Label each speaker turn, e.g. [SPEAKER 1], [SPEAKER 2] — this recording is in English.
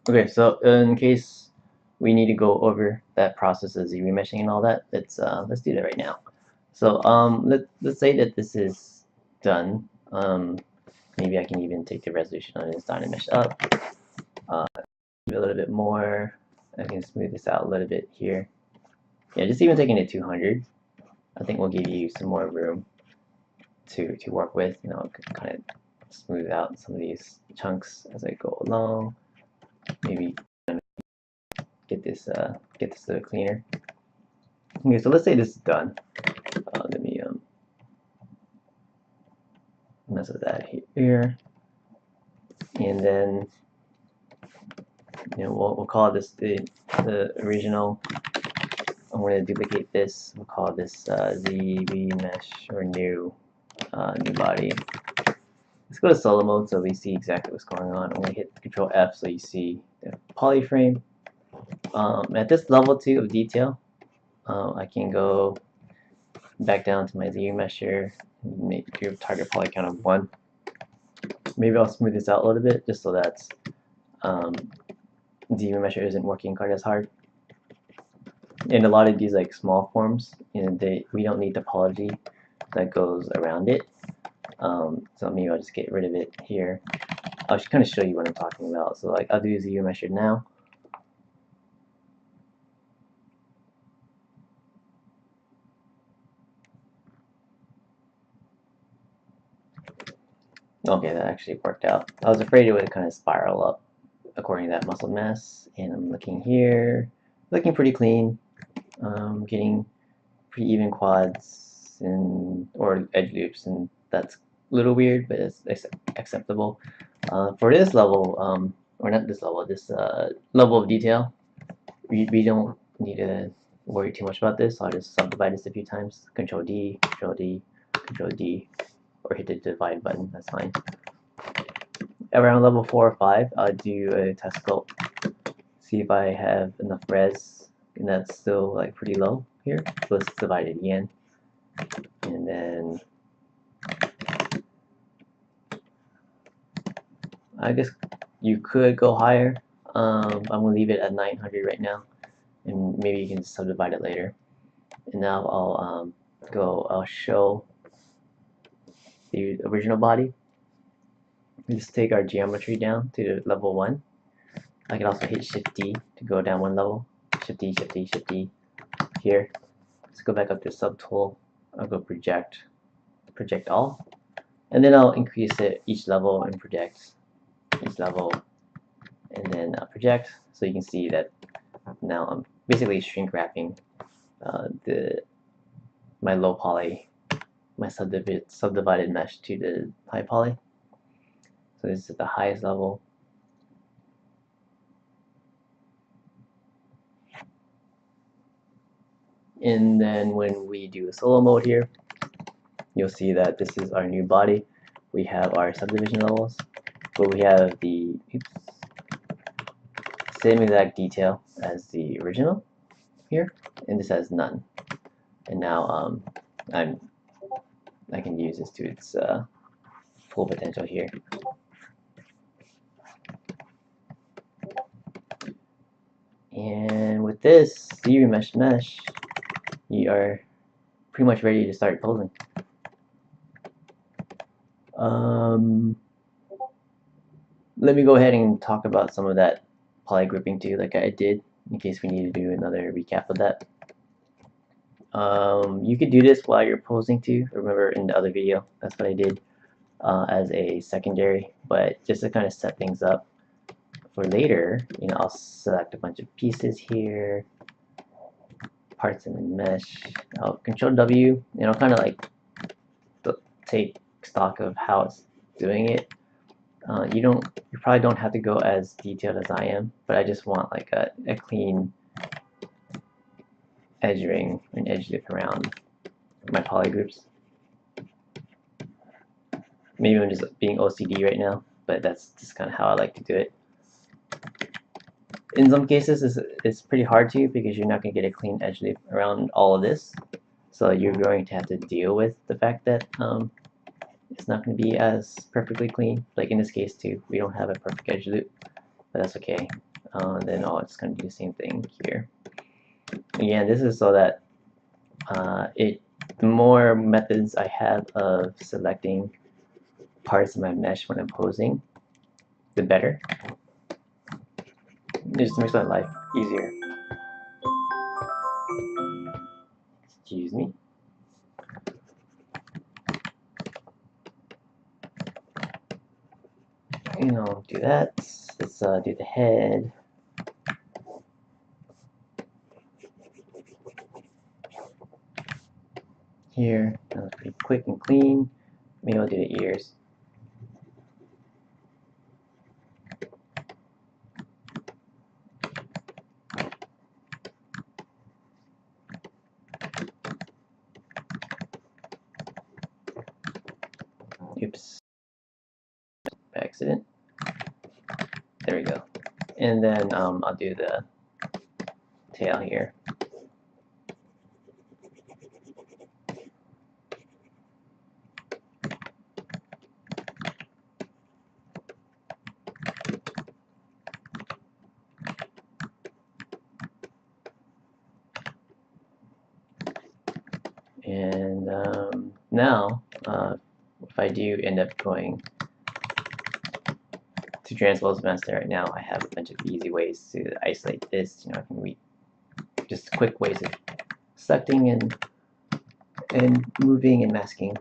[SPEAKER 1] Okay, so in case we need to go over that process of Z-remeshing and all that, let's do that right now. So let's say that this is done. Maybe I can even take the resolution on this ZRemesh up, a little bit more. I can smooth this out a little bit here. Yeah, just even taking it 200, I think will give you some more room to work with. You know, kind of smooth out some of these chunks as I go along. Maybe get this a little cleaner. Okay, so let's say this is done. Let me mess with that here, and then we'll call this the original. I'm going to duplicate this. We'll call this ZRemesh or new body. Let's go to solo mode so we see exactly what's going on. I'm going to hit Control F so you see the polyframe. At this level 2 of detail, I can go back down to my ZRemesher, make your target poly count of 1. Maybe I'll smooth this out a little bit just so that ZRemesher isn't working quite as hard. In a lot of these like small forms, we don't need topology that goes around it. So maybe I'll just get rid of it here. I'll just kind of show you what I'm talking about. So like I'll do ZRemesher now. Okay, that actually worked out. I was afraid it would kind of spiral up according to that muscle mass. And I'm looking here, looking pretty clean. Getting pretty even quads or edge loops, and that's a little weird, but it's acceptable. For this level, or not this level, this level of detail, we don't need to worry too much about this. So I'll just subdivide this a few times. Control D, Control D, Control D, or hit the divide button. That's fine. Around level 4 or 5, I'll do a test sculpt. See if I have enough res, and that's still like pretty low here. So let's divide it again, and then I guess you could go higher. I'm gonna leave it at 900 right now, and maybe you can subdivide it later. And now I'll show the original body. Just take our geometry down to level 1. I can also hit Shift D to go down one level. Shift D, Shift D, Shift D. Here, let's go back up to subtool. I'll go project all, and then I'll increase it each level and project each level, and then project. So you can see that now I'm basically shrink wrapping my low poly, my subdivided mesh to the high poly. So this is at the highest level. And then when we do a solo mode here, you'll see that this is our new body. We have our subdivision levels, but we have the same exact detail as the original here, and this has none. And now I can use this to its full potential here. And with this ZRemesh mesh, you are pretty much ready to start posing. Let me go ahead and talk about some of that poly grouping too, like I did, in case we need to do another recap of that. You could do this while you're posing too. Remember in the other video, that's what I did as a secondary, but just to kind of set things up for later, I'll select a bunch of pieces here, parts in the mesh. I'll Control W, and I'll kind of like take stock of how it's doing it. You probably don't have to go as detailed as I am, but I just want like a clean edge ring and edge lip around my polygroups. Maybe I'm just being OCD right now, but that's just kind of how I like to do it. In some cases, it's pretty hard to, because you're not going to get a clean edge loop around all of this. So you're going to have to deal with the fact that it's not going to be as perfectly clean. Like in this case too, we don't have a perfect edge loop, but that's okay. Then I'll just kind of do the same thing here. Again, this is so that the more methods I have of selecting parts of my mesh when I'm posing, the better. It just makes my life easier. Excuse me. And I'll do that. Let's do the head. Here, that was pretty quick and clean. Maybe I'll do the ears. Oops, by accident. There we go. And then I'll do the tail here. And now, if I do end up going to transpose master right now, I have a bunch of easy ways to isolate this. I can just quick ways of selecting and moving and masking.